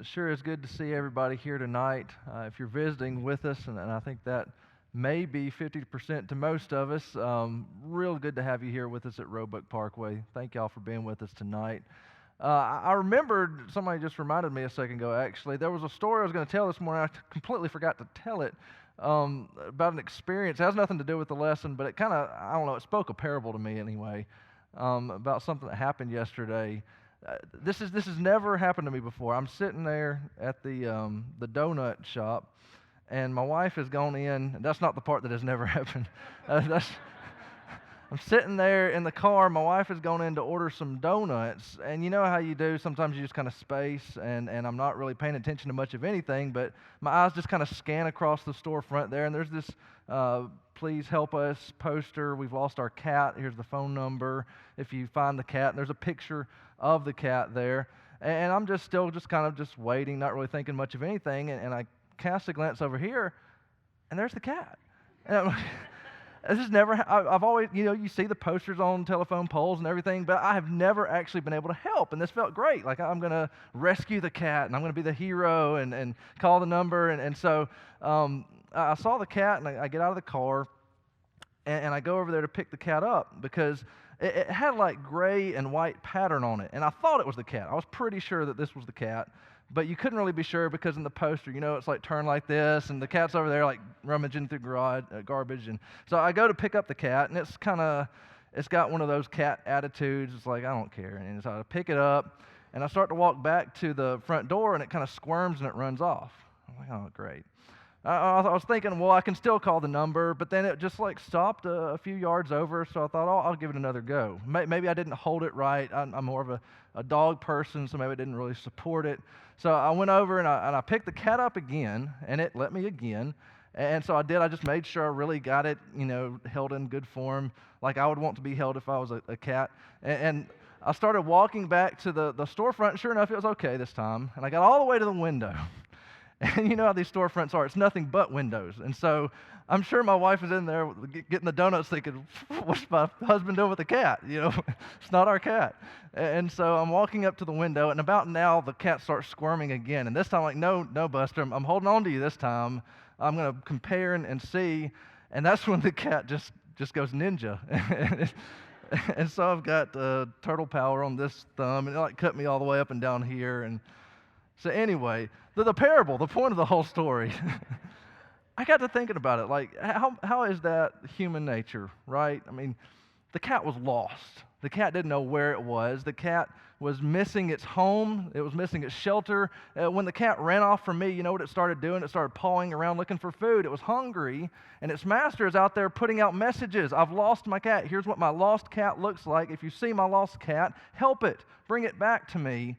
Sure is good to see everybody here tonight. If you're visiting with us, and I think that may be 50% to most of us, real good to have you here with us at Roebuck Parkway. Thank y'all for being with us tonight. I remembered, somebody just reminded me a second ago actually, there was a story I was going to tell this morning. I completely forgot to tell it about an experience. It has nothing to do with the lesson, but it kind of, I don't know, it spoke a parable to me anyway, about something that happened yesterday. This has never happened to me before. I'm sitting there at the donut shop, and my wife has gone in. And that's not the part that has never happened. I'm sitting there in the car. My wife has gone in to order some donuts, and you know how you do. Sometimes you just kind of space, and I'm not really paying attention to much of anything, but my eyes just kind of scan across the storefront there, and there's this please help us poster. We've lost our cat. Here's the phone number. If you find the cat, and there's a picture of the cat there, and I'm just still just kind of just waiting, not really thinking much of anything, and I cast a glance over here, and there's the cat. And I'm like, this has never, I've always, you see the posters on telephone poles and everything, but I have never actually been able to help, and this felt great. Like, I'm going to rescue the cat, and I'm going to be the hero, and call the number, and so I saw the cat, and I get out of the car, and I go over there to pick the cat up, because it had like gray and white pattern on it, and I thought it was the cat. I was pretty sure that this was the cat, but you couldn't really be sure because in the poster, it's like turned like this, and the cat's over there like rummaging through garbage. And so I go to pick up the cat, and it's got one of those cat attitudes. It's like, I don't care. And so I pick it up, and I start to walk back to the front door, and it kind of squirms and it runs off. I'm like, oh, great. I was thinking, well, I can still call the number, but then it just like stopped a few yards over, so I thought, oh, I'll give it another go. Maybe I didn't hold it right. I'm more of a dog person, so maybe I didn't really support it. So I went over and I picked the cat up again, and it let me again. And so I did. I just made sure I really got it, held in good form, like I would want to be held if I was a cat. And I started walking back to the storefront, and sure enough, it was okay this time. And I got all the way to the window. And you know how these storefronts are. It's nothing but windows. And so I'm sure my wife is in there getting the donuts thinking, what's my husband doing with the cat? It's not our cat. And so I'm walking up to the window, and about now the cat starts squirming again. And this time I'm like, no, Buster, I'm holding on to you this time. I'm going to compare and see. And that's when the cat just goes ninja. And so I've got turtle power on this thumb, and it like cut me all the way up and down here. And so anyway, the parable, the point of the whole story, I got to thinking about it. Like, how is that human nature, right? I mean, the cat was lost. The cat didn't know where it was. The cat was missing its home. It was missing its shelter. When the cat ran off from me, you know what it started doing? It started pawing around looking for food. It was hungry, and its master is out there putting out messages. I've lost my cat. Here's what my lost cat looks like. If you see my lost cat, help it. Bring it back to me.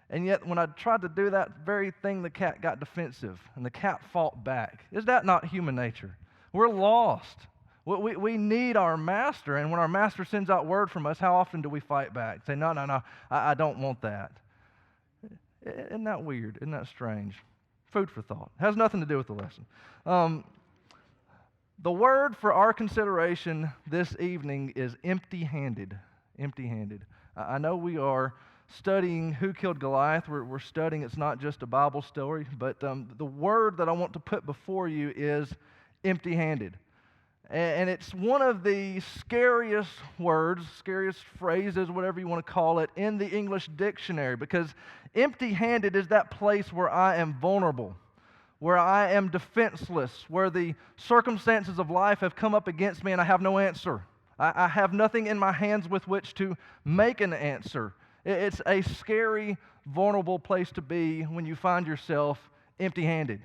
And yet, when I tried to do that very thing, the cat got defensive, and the cat fought back. Is that not human nature? We're lost. We need our master, and when our master sends out word from us, how often do we fight back? Say, no, I don't want that. Isn't that weird? Isn't that strange? Food for thought. It has nothing to do with the lesson. The word for our consideration this evening is empty-handed. Empty-handed. I know we are studying who killed Goliath. We're studying, it's not just a Bible story, but the word that I want to put before you is empty-handed. And it's one of the scariest words, scariest phrases, whatever you want to call it, in the English dictionary, because empty-handed is that place where I am vulnerable, where I am defenseless, where the circumstances of life have come up against me and I have no answer. I have nothing in my hands with which to make an answer. It's a scary, vulnerable place to be when you find yourself empty-handed.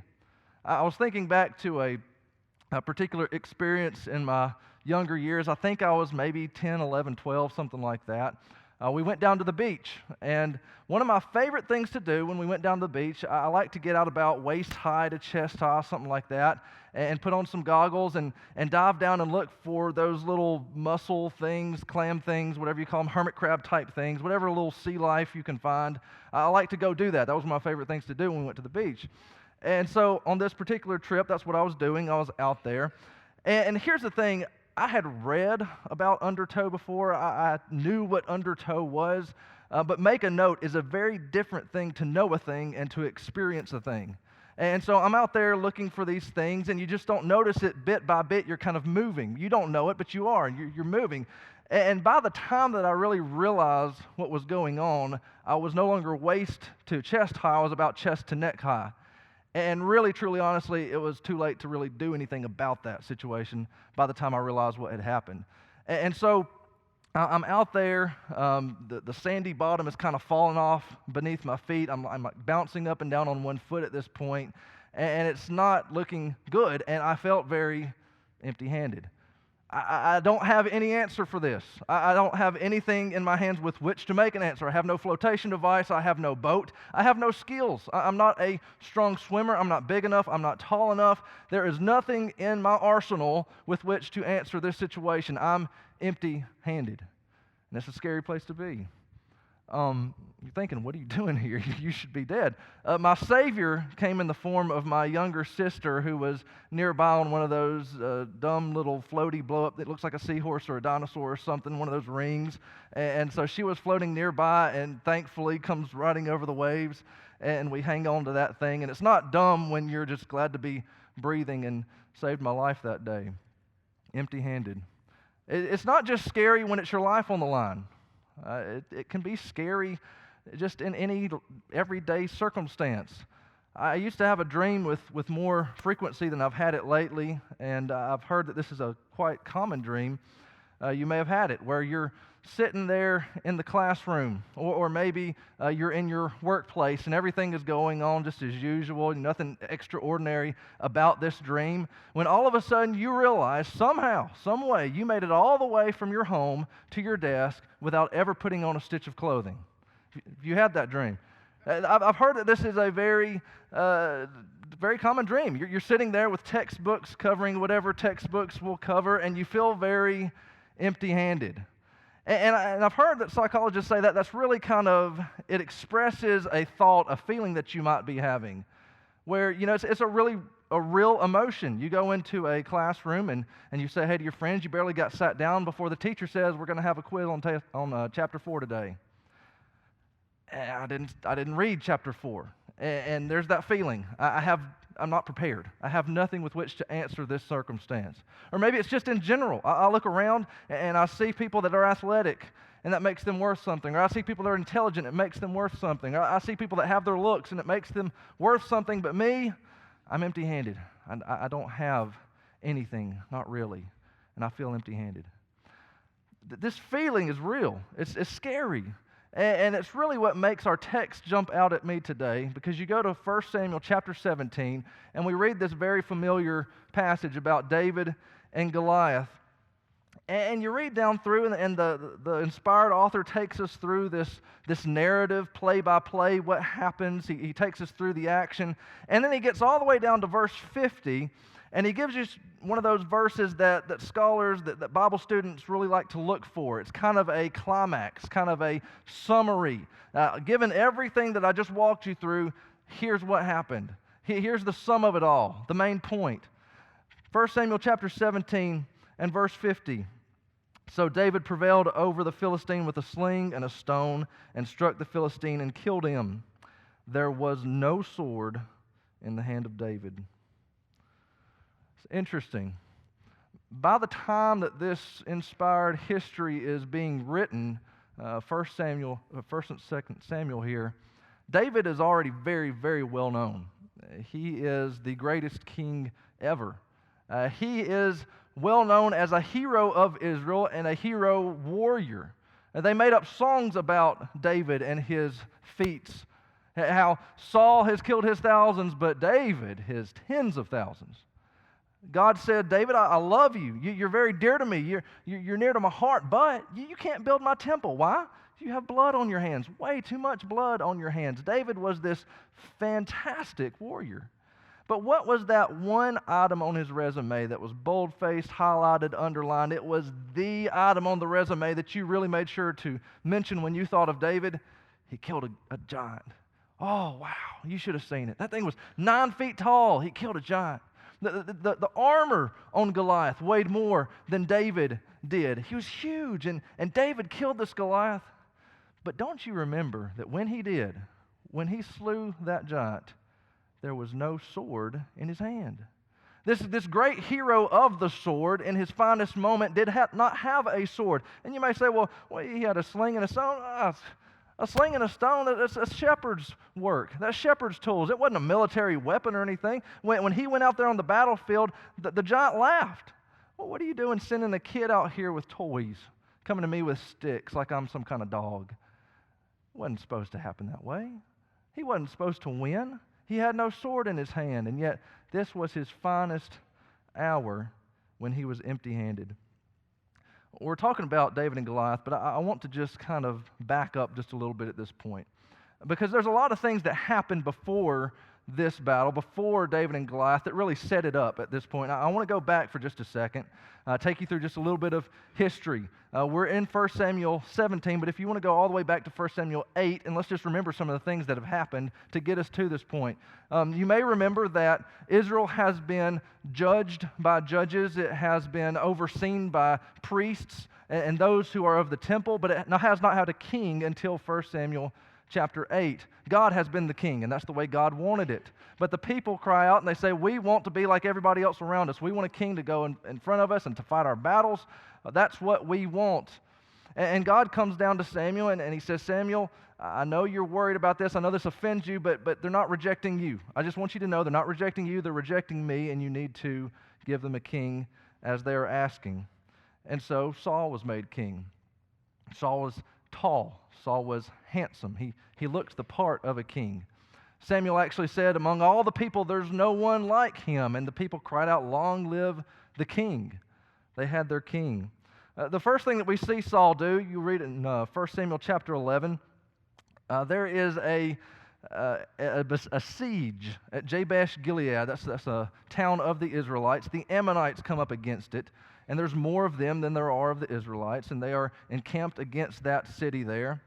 I was thinking back to a particular experience in my younger years. I think I was maybe 10, 11, 12, something like that. We went down to the beach, and one of my favorite things to do when we went down to the beach, I like to get out about waist high to chest high, something like that, and put on some goggles and dive down and look for those little mussel things, clam things, whatever you call them, hermit crab type things, whatever little sea life you can find. I like to go do that. That was one of my favorite things to do when we went to the beach. And so on this particular trip, that's what I was doing. I was out there. And here's the thing. I had read about undertow before. I knew what undertow was. But make a note is a very different thing to know a thing and to experience a thing. And so I'm out there looking for these things, and you just don't notice it bit by bit. You're kind of moving. You don't know it, but you are. You're moving. And by the time that I really realized what was going on, I was no longer waist to chest high. I was about chest to neck high. And really, truly, honestly, it was too late to really do anything about that situation by the time I realized what had happened. And so I'm out there. The sandy bottom is kind of falling off beneath my feet. I'm like bouncing up and down on one foot at this point, and it's not looking good. And I felt very empty-handed. I don't have any answer for this. I don't have anything in my hands with which to make an answer. I have no flotation device. I have no boat. I have no skills. I'm not a strong swimmer. I'm not big enough. I'm not tall enough. There is nothing in my arsenal with which to answer this situation. I'm empty-handed. And it's a scary place to be. You're thinking, what are you doing here? You should be dead. My Savior came in the form of my younger sister who was nearby on one of those dumb little floaty blow-up that looks like a seahorse or a dinosaur or something, one of those rings. And so she was floating nearby and thankfully comes riding over the waves, and we hang on to that thing. And it's not dumb when you're just glad to be breathing, and saved my life that day, empty-handed. It's not just scary when it's your life on the line. It can be scary just in any everyday circumstance. I used to have a dream with more frequency than I've had it lately, and I've heard that this is a quite common dream. You may have had it, where you're sitting there in the classroom, or maybe you're in your workplace and everything is going on just as usual, nothing extraordinary about this dream, when all of a sudden you realize somehow, some way, you made it all the way from your home to your desk without ever putting on a stitch of clothing. You had that dream. I've heard that this is a very common dream. You're sitting there with textbooks covering whatever textbooks will cover, and you feel very empty-handed. And I've heard that psychologists say that that's really it expresses a thought, a feeling that you might be having, where, it's a real emotion. You go into a classroom and you say, hey, to your friends, you barely got sat down before the teacher says, we're going to have a quiz on chapter 4 today. And I didn't read chapter 4. And there's that feeling. I'm not prepared. I have nothing with which to answer this circumstance. Or maybe it's just in general. I look around and I see people that are athletic, and that makes them worth something. Or I see people that are intelligent, it makes them worth something. Or I see people that have their looks, and it makes them worth something. But me, I'm empty-handed. I don't have anything, not really. And I feel empty-handed. This feeling is real. It's scary. And it's really what makes our text jump out at me today, because you go to 1 Samuel chapter 17, and we read this very familiar passage about David and Goliath. And you read down through, and the inspired author takes us through this narrative, play by play, what happens. He takes us through the action. And then he gets all the way down to verse 50, and he gives you one of those verses that scholars, that Bible students really like to look for. It's kind of a climax, kind of a summary. Given everything that I just walked you through, here's what happened. Here's the sum of it all, the main point. 1 Samuel chapter 17 and verse 50. So David prevailed over the Philistine with a sling and a stone, and struck the Philistine and killed him. There was no sword in the hand of David. It's interesting. By the time that this inspired history is being written, 1 and 2 Samuel here, David is already very, very well known. He is the greatest king ever. He is well known as a hero of Israel and a hero warrior. They made up songs about David and his feats, how Saul has killed his thousands, but David his tens of thousands. God said, David, I love you. You're very dear to me. You're near to my heart, but you can't build my temple. Why? You have blood on your hands, way too much blood on your hands. David was this fantastic warrior. But what was that one item on his resume that was bold-faced, highlighted, underlined? It was the item on the resume that you really made sure to mention when you thought of David. He killed a giant. Oh, wow, you should have seen it. That thing was 9 feet tall. He killed a giant. The armor on Goliath weighed more than David did. He was huge, and David killed this Goliath. But don't you remember that when he did, when he slew that giant, there was no sword in his hand. This great hero of the sword, in his finest moment, did not have a sword. And you may say, well, he had a sling and a stone. A sling and a stone, that's a shepherd's work. That's shepherd's tools. It wasn't a military weapon or anything. When he went out there on the battlefield, the giant laughed. Well, what are you doing sending a kid out here with toys, coming to me with sticks like I'm some kind of dog? It wasn't supposed to happen that way. He wasn't supposed to win. He had no sword in his hand, and yet this was his finest hour when he was empty-handed. We're talking about David and Goliath, but I want to just kind of back up just a little bit at this point, because there's a lot of things that happened before this battle, before David and Goliath, that really set it up at this point. I want to go back for just a second, take you through just a little bit of history. We're in 1 Samuel 17, but if you want to go all the way back to 1 Samuel 8, and let's just remember some of the things that have happened to get us to this point. You may remember that Israel has been judged by judges. It has been overseen by priests and those who are of the temple, but it has not had a king until 1 Samuel chapter 8. God has been the king, and that's the way God wanted it. But the people cry out and they say, we want to be like everybody else around us. We want a king to go in front of us and to fight our battles. That's what we want. And God comes down to Samuel and he says, Samuel, I know you're worried about this. I know this offends you, but they're not rejecting you. I just want you to know they're not rejecting you. They're rejecting me, and you need to give them a king as they are asking. And so Saul was made king. Saul was tall. Saul was handsome. He looked the part of a king. Samuel actually said, among all the people, there's no one like him. And the people cried out, long live the king. They had their king. The first thing that we see Saul do, you read in 1 Samuel chapter 11, there is a siege at Jabesh Gilead. That's a town of the Israelites. The Ammonites come up against it, and there's more of them than there are of the Israelites, and they are encamped against that city there.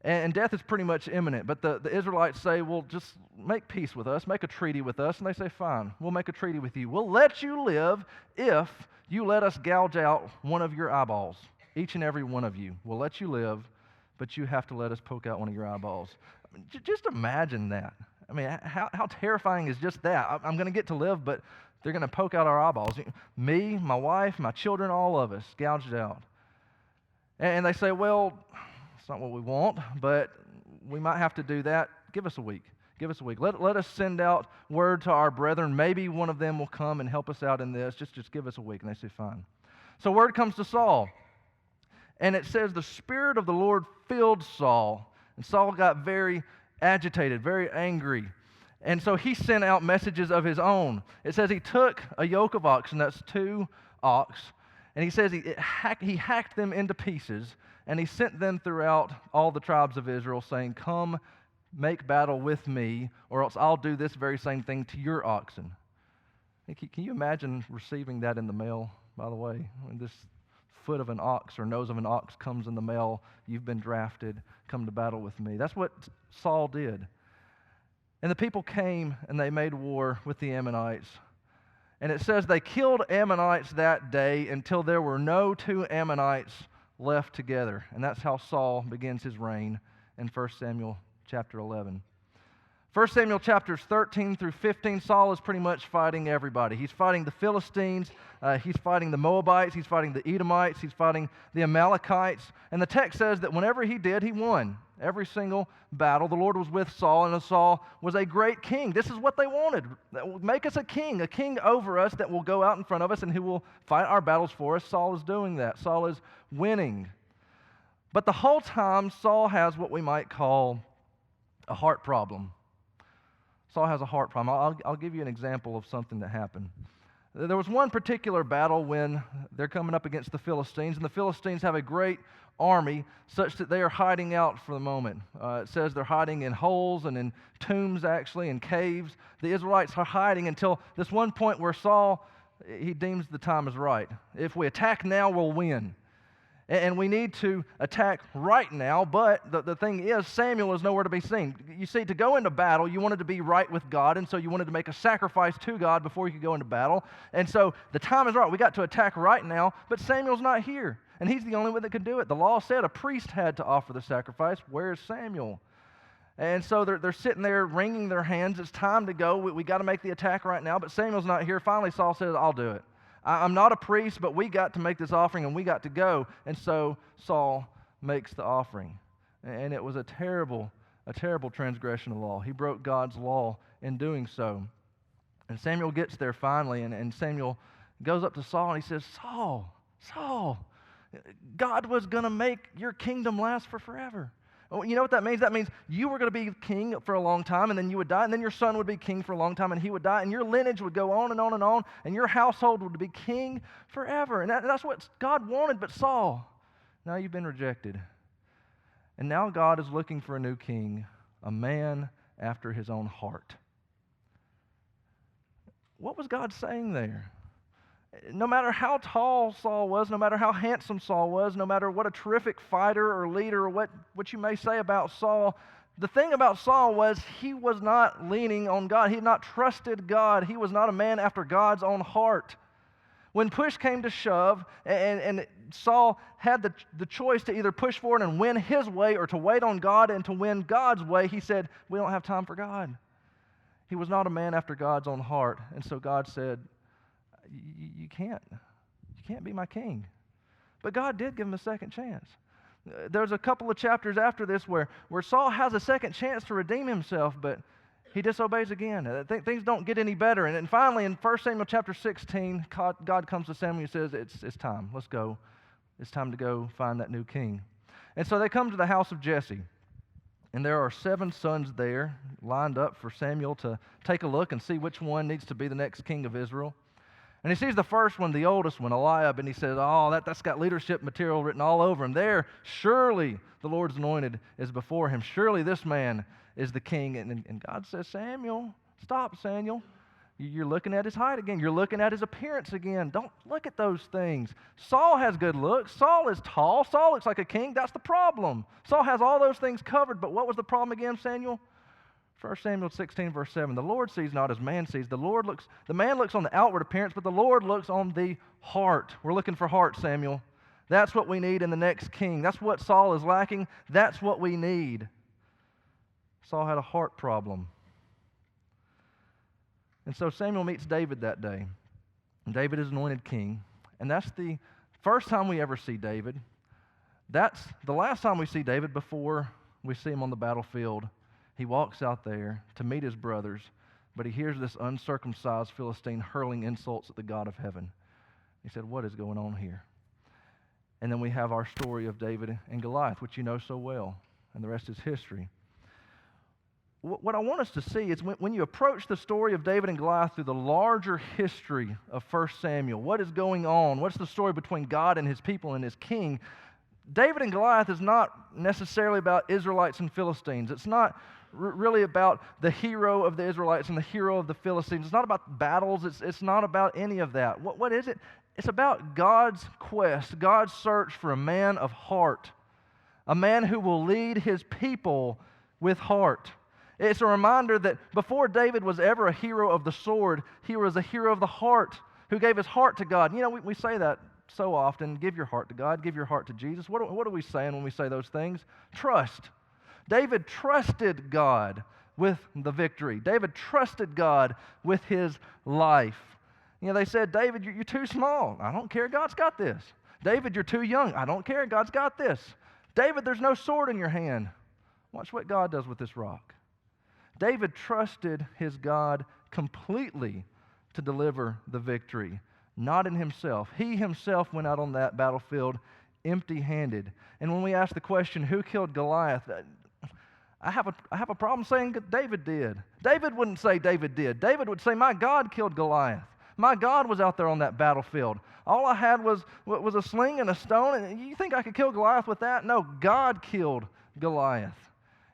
And death is pretty much imminent, but the Israelites say, well, just make peace with us, make a treaty with us, and they say, fine, we'll make a treaty with you. We'll let you live if you let us gouge out one of your eyeballs, each and every one of you. We'll let you live, but you have to let us poke out one of your eyeballs. I mean, just imagine that. I mean, how terrifying is just that? I'm going to get to live, but they're going to poke out our eyeballs. Me, my wife, my children, all of us, gouged out. And they say, well, it's not what we want, but we might have to do that. Give us a week. Give us a week. Let us send out word to our brethren. Maybe one of them will come and help us out in this. Just give us a week. And they say, fine. So word comes to Saul. And it says the Spirit of the Lord filled Saul. And Saul got very agitated, very angry. And so he sent out messages of his own. It says he took a yoke of oxen, that's 2 ox, and he says he hacked them into pieces, and he sent them throughout all the tribes of Israel, saying, come, make battle with me, or else I'll do this very same thing to your oxen. Can you imagine receiving that in the mail, by the way? When this foot of an ox or nose of an ox comes in the mail, you've been drafted, come to battle with me. That's what Saul did. And the people came and they made war with the Ammonites. And it says they killed Ammonites that day until there were no 2 Ammonites left together. And that's how Saul begins his reign in 1 Samuel chapter 11. 1 Samuel chapters 13 through 15, Saul is pretty much fighting everybody. He's fighting the Philistines, he's fighting the Moabites, he's fighting the Edomites, he's fighting the Amalekites. And the text says that whenever he did, he won every single battle. The Lord was with Saul, and Saul was a great king. This is what they wanted. Make us a king over us that will go out in front of us and who will fight our battles for us. Saul is doing that. Saul is winning. But the whole time, Saul has what we might call a heart problem. Saul has a heart problem. I'll give you an example of something that happened. There was one particular battle when they're coming up against the Philistines, and the Philistines have a great army such that they are hiding out for the moment. It says they're hiding in holes and in tombs, actually, in caves. The Israelites are hiding until this one point where Saul, he deems the time is right. If we attack now, we'll win. And we need to attack right now, but the thing is, Samuel is nowhere to be seen. You see, to go into battle, you wanted to be right with God, and so you wanted to make a sacrifice to God before you could go into battle. And so the time is right. We got to attack right now, but Samuel's not here, and he's the only one that could do it. The law said a priest had to offer the sacrifice. Where's Samuel? And so they're sitting there wringing their hands. It's time to go. We got to make the attack right now, but Samuel's not here. Finally, Saul says, I'll do it. I'm not a priest, but we got to make this offering, and we got to go. And so Saul makes the offering. And it was a terrible transgression of law. He broke God's law in doing so. And Samuel gets there finally, and Samuel goes up to Saul, and he says, Saul, God was going to make your kingdom last for forever. You know what that means? That means you were going to be king for a long time, and then you would die, and then your son would be king for a long time, and he would die, and your lineage would go on and on and on, and your household would be king forever. And that's what God wanted, but Saul, now you've been rejected. And now God is looking for a new king, a man after his own heart. What was God saying there? No matter how tall Saul was, no matter how handsome Saul was, no matter what a terrific fighter or leader or what you may say about Saul, the thing about Saul was he was not leaning on God. He had not trusted God. He was not a man after God's own heart. When push came to shove and Saul had the choice to either push forward and win his way or to wait on God and to win God's way, he said, we don't have time for God. He was not a man after God's own heart. And so God said, you can't be my king. But God did give him a second chance. There's a couple of chapters after this where Saul has a second chance to redeem himself, but he disobeys again. Things don't get any better. And then finally, in 1 Samuel chapter 16, God comes to Samuel and says, it's time. Let's go. It's time to go find that new king. And so they come to the house of Jesse. And there are 7 sons there lined up for Samuel to take a look and see which one needs to be the next king of Israel. And he sees the first one, the oldest one, Eliab, and he says, that's got leadership material written all over him. There, surely the Lord's anointed is before him. Surely this man is the king. And God says, Samuel, stop, Samuel. You're looking at his height again. You're looking at his appearance again. Don't look at those things. Saul has good looks. Saul is tall. Saul looks like a king. That's the problem. Saul has all those things covered, but what was the problem again, Samuel? 1 Samuel 16, verse 7, the Lord sees not as man sees. The man looks on the outward appearance, but the Lord looks on the heart. We're looking for heart, Samuel. That's what we need in the next king. That's what Saul is lacking. That's what we need. Saul had a heart problem. And so Samuel meets David that day. And David is anointed king. And that's the first time we ever see David. That's the last time we see David before we see him on the battlefield. He walks out there to meet his brothers, but he hears this uncircumcised Philistine hurling insults at the God of heaven. He said, what is going on here? And then we have our story of David and Goliath, which you know so well, and the rest is history. What I want us to see is when you approach the story of David and Goliath through the larger history of 1 Samuel, what is going on? What's the story between God and his people and his king? David and Goliath is not necessarily about Israelites and Philistines. It's not really about the hero of the Israelites and the hero of the Philistines. It's not about battles. It's not about any of that. What is it? It's about God's quest, God's search for a man of heart, a man who will lead his people with heart. It's a reminder that before David was ever a hero of the sword, he was a hero of the heart who gave his heart to God. You know, we say that so often, give your heart to God, give your heart to Jesus. What are we saying when we say those things? Trust. David trusted God with the victory. David trusted God with his life. You know, they said, David, you're too small. I don't care. God's got this. David, you're too young. I don't care. God's got this. David, there's no sword in your hand. Watch what God does with this rock. David trusted his God completely to deliver the victory, not in himself. He himself went out on that battlefield empty-handed. And when we ask the question, who killed Goliath? I have a problem saying that David did. David wouldn't say David did. David would say, my God killed Goliath. My God was out there on that battlefield. All I had was a sling and a stone, and you think I could kill Goliath with that? No, God killed Goliath.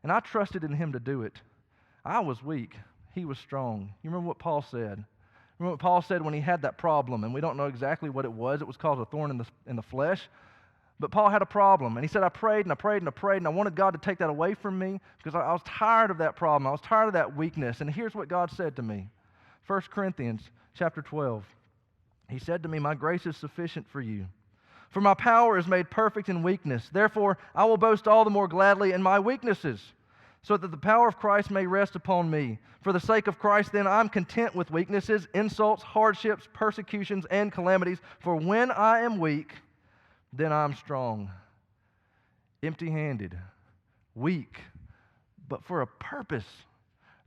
And I trusted in him to do it. I was weak. He was strong. You remember what Paul said? Remember what Paul said when he had that problem, and we don't know exactly what it was. It was called a thorn in the flesh. But Paul had a problem, and he said, I prayed and I prayed and I prayed, and I wanted God to take that away from me because I was tired of that problem. I was tired of that weakness. And here's what God said to me. 1 Corinthians chapter 12. He said to me, my grace is sufficient for you, for my power is made perfect in weakness. Therefore, I will boast all the more gladly in my weaknesses, so that the power of Christ may rest upon me. For the sake of Christ, then, I'm content with weaknesses, insults, hardships, persecutions, and calamities. For when I am weak, then I'm strong. Empty-handed, weak, but for a purpose,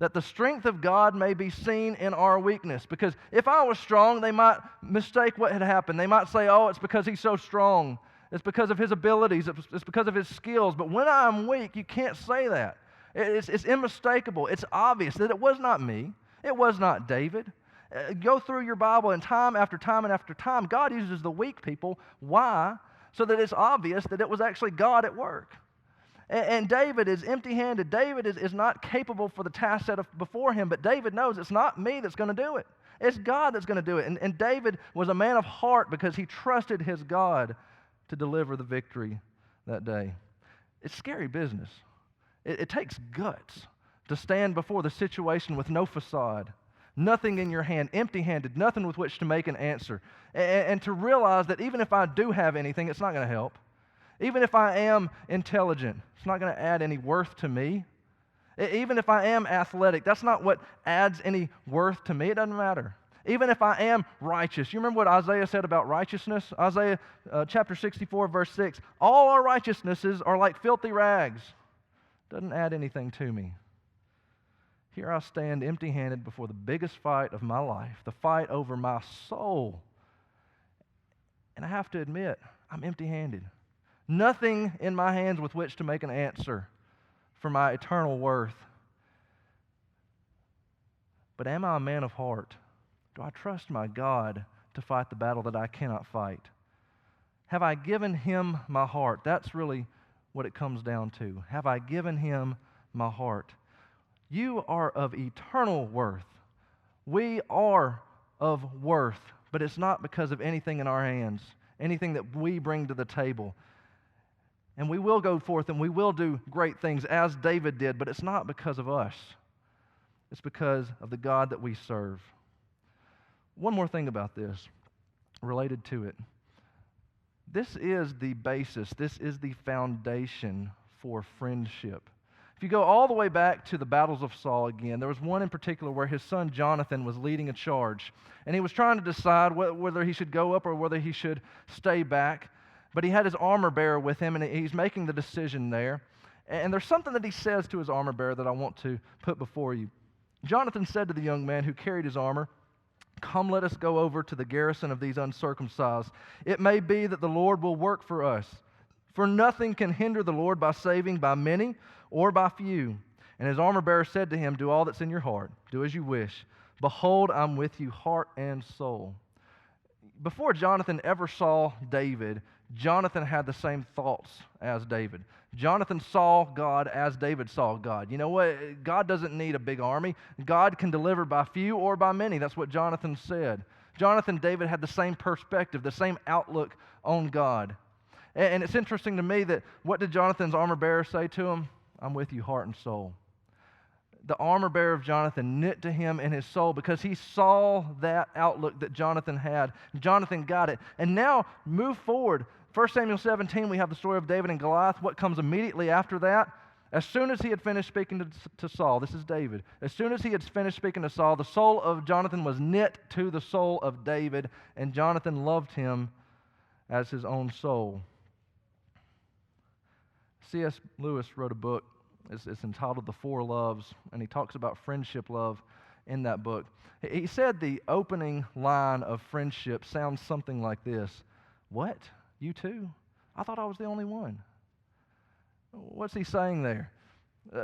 that the strength of God may be seen in our weakness. Because if I was strong, they might mistake what had happened. They might say, oh, it's because he's so strong. It's because of his abilities. It's because of his skills. But when I'm weak, you can't say that. It's unmistakable. It's obvious that it was not me. It was not David. Go through your Bible, and time after time and after time, God uses the weak people. Why? So that it's obvious that it was actually God at work. And David is empty-handed. David is not capable for the task set before him, but David knows it's not me that's going to do it. It's God that's going to do it. And David was a man of heart because he trusted his God to deliver the victory that day. It's scary business. It takes guts to stand before the situation with no facade, nothing in your hand, empty-handed, nothing with which to make an answer, and to realize that even if I do have anything, it's not going to help. Even if I am intelligent, it's not going to add any worth to me. Even if I am athletic, that's not what adds any worth to me. It doesn't matter. Even if I am righteous. You remember what Isaiah said about righteousness? Isaiah chapter 64, verse 6. All our righteousnesses are like filthy rags. Doesn't add anything to me. Here I stand empty-handed before the biggest fight of my life, the fight over my soul. And I have to admit, I'm empty-handed. Nothing in my hands with which to make an answer for my eternal worth. But am I a man of heart? Do I trust my God to fight the battle that I cannot fight? Have I given Him my heart? That's really what it comes down to. Have I given Him my heart? You are of eternal worth. We are of worth, but it's not because of anything in our hands, anything that we bring to the table. And we will go forth and we will do great things as David did, but it's not because of us. It's because of the God that we serve. One more thing about this, related to it. This is the basis, this is the foundation for friendship. If you go all the way back to the battles of Saul again, there was one in particular where his son Jonathan was leading a charge, and he was trying to decide whether he should go up or whether he should stay back. But he had his armor bearer with him, and he's making the decision there. And there's something that he says to his armor bearer that I want to put before you. Jonathan said to the young man who carried his armor, "Come, let us go over to the garrison of these uncircumcised. It may be that the Lord will work for us. For nothing can hinder the Lord by saving by many or by few." And his armor bearer said to him, "Do all that's in your heart. Do as you wish. Behold, I'm with you, heart and soul." Before Jonathan ever saw David, Jonathan had the same thoughts as David. Jonathan saw God as David saw God. You know what? God doesn't need a big army. God can deliver by few or by many. That's what Jonathan said. Jonathan and David had the same perspective, the same outlook on God. And it's interesting to me that what did Jonathan's armor bearer say to him? "I'm with you, heart and soul." The armor bearer of Jonathan knit to him in his soul because he saw that outlook that Jonathan had. Jonathan got it. And now, move forward. 1 Samuel 17, we have the story of David and Goliath. What comes immediately after that? As soon as he had finished speaking to Saul, this is David. As soon as he had finished speaking to Saul, the soul of Jonathan was knit to the soul of David, and Jonathan loved him as his own soul. C.S. Lewis wrote a book. It's entitled The Four Loves, and he talks about friendship love in that book. He said the opening line of friendship sounds something like this: "What? You too? I thought I was the only one." What's he saying there?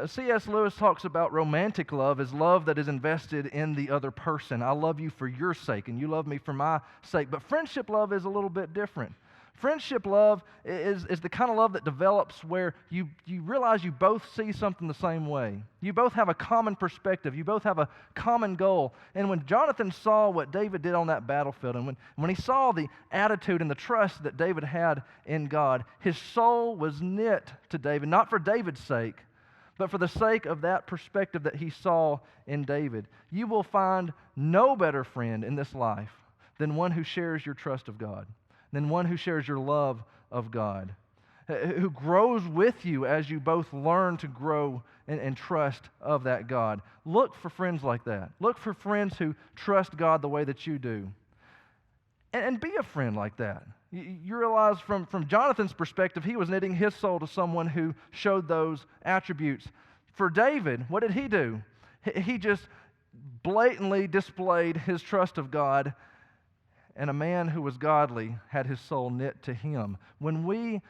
C.S. Lewis talks about romantic love as love that is invested in the other person. I love you for your sake, and you love me for my sake. But friendship love is a little bit different. Friendship love is the kind of love that develops where you realize you both see something the same way. You both have a common perspective. You both have a common goal. And when Jonathan saw what David did on that battlefield, and when he saw the attitude and the trust that David had in God, his soul was knit to David, not for David's sake, but for the sake of that perspective that he saw in David. You will find no better friend in this life than one who shares your trust of God, than one who shares your love of God, who grows with you as you both learn to grow and trust of that God. Look for friends like that. Look for friends who trust God the way that you do. And be a friend like that. You realize from Jonathan's perspective, he was knitting his soul to someone who showed those attributes. For David, what did he do? He just blatantly displayed his trust of God, and a man who was godly had his soul knit to him. When we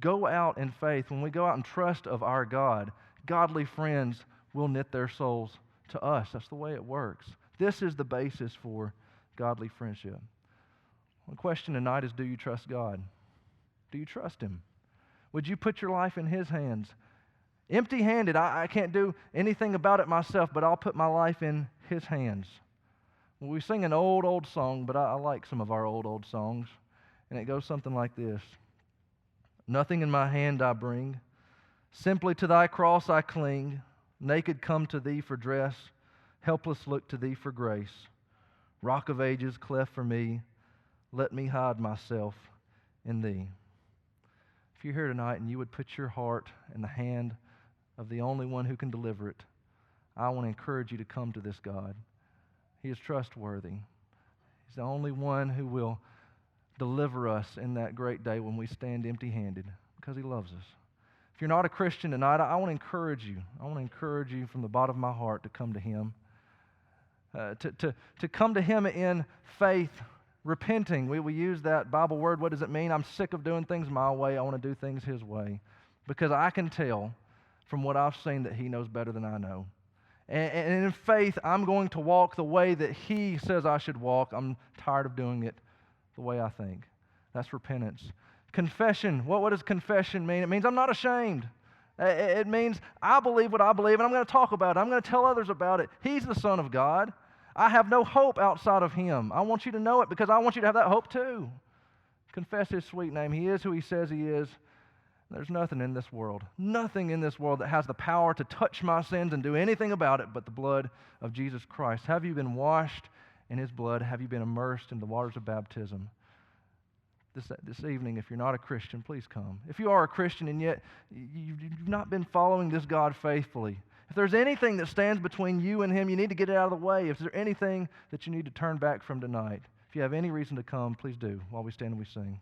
go out in faith, when we go out in trust of our God, godly friends will knit their souls to us. That's the way it works. This is the basis for godly friendship. The question tonight is, do you trust God? Do you trust Him? Would you put your life in His hands? Empty-handed, I can't do anything about it myself, but I'll put my life in His hands. Well, we sing an old song, but I like some of our old songs. And it goes something like this. Nothing in my hand I bring, simply to thy cross I cling, naked come to thee for dress, helpless look to thee for grace. Rock of ages cleft for me, let me hide myself in thee. If you're here tonight and you would put your heart in the hand of the only one who can deliver it, I want to encourage you to come to this God. He is trustworthy. He's the only one who will deliver us in that great day when we stand empty-handed, because He loves us. If you're not a Christian tonight, I want to encourage you. I want to encourage you from the bottom of my heart to come to Him. To come to Him in faith, repenting. We use that Bible word. What does it mean? I'm sick of doing things my way. I want to do things His way. Because I can tell from what I've seen that He knows better than I know. And in faith, I'm going to walk the way that He says I should walk. I'm tired of doing it the way I think. That's repentance. Confession. What does confession mean? It means I'm not ashamed. It means I believe what I believe, and I'm going to talk about it. I'm going to tell others about it. He's the Son of God. I have no hope outside of Him. I want you to know it because I want you to have that hope too. Confess His sweet name. He is who He says He is. There's nothing in this world that has the power to touch my sins and do anything about it but the blood of Jesus Christ. Have you been washed in His blood? Have you been immersed in the waters of baptism? This evening, if you're not a Christian, please come. If you are a Christian and yet you've not been following this God faithfully, if there's anything that stands between you and Him, you need to get it out of the way. If there's anything that you need to turn back from tonight, if you have any reason to come, please do while we stand and we sing.